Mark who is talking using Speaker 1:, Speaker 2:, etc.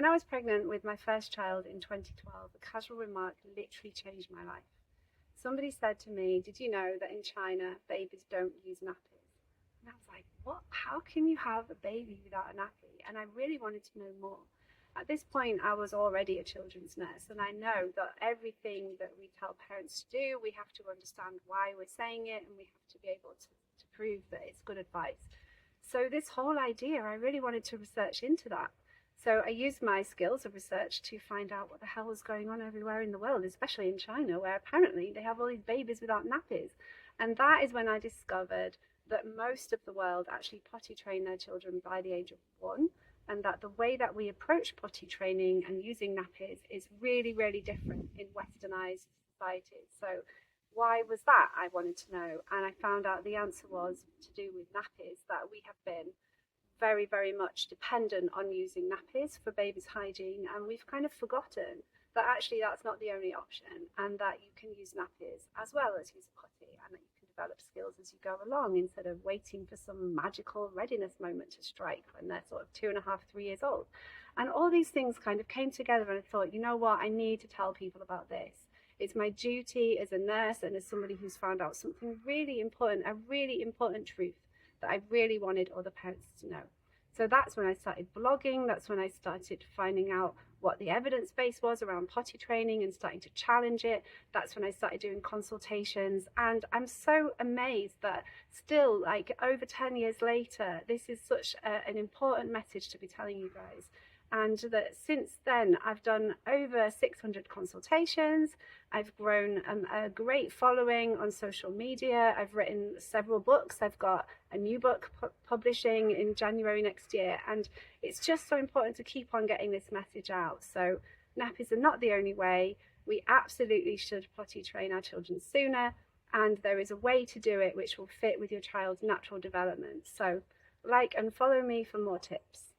Speaker 1: when I was pregnant with my first child in 2012, a casual remark literally changed my life. Somebody said to me, did you know that in China, babies don't use nappies? And I was like, what? How can you have a baby without a nappy? And I really wanted to know more. At this point, I was already a children's nurse, and I know that everything that we tell parents to do, we have to understand why we're saying it, and we have to be able to prove that it's good advice. So this whole idea, I really wanted to research into that. So I used my skills of research to find out what the hell was going on everywhere in the world, especially in China, where apparently they have all these babies without nappies. And that is when I discovered that most of the world actually potty train their children by the age of 1, and that the way that we approach potty training and using nappies is really, really different in westernized societies. So why was that? I wanted to know. And I found out the answer was to do with nappies, that we have been very, very much dependent on using nappies for babies' hygiene, and we've kind of forgotten that actually that's not the only option, and that you can use nappies as well as use a potty, and that you can develop skills as you go along instead of waiting for some magical readiness moment to strike when they're sort of 2.5, 3 years old. And all these things kind of came together, and I thought, you know what, I need to tell people about this. It's my duty as a nurse and as somebody who's found out something really important, a really important truth that I really wanted other parents to know. So that's when I started blogging. That's when I started finding out what the evidence base was around potty training and starting to challenge it. That's when I started doing consultations. And I'm so amazed that still, like over 10 years later, this is such an important message to be telling you guys. And that since then, I've done over 600 consultations. I've grown a great following on social media. I've written several books. I've got a new book publishing in January next year. And it's just so important to keep on getting this message out. So nappies are not the only way. We absolutely should potty train our children sooner. And there is a way to do it which will fit with your child's natural development. So like and follow me for more tips.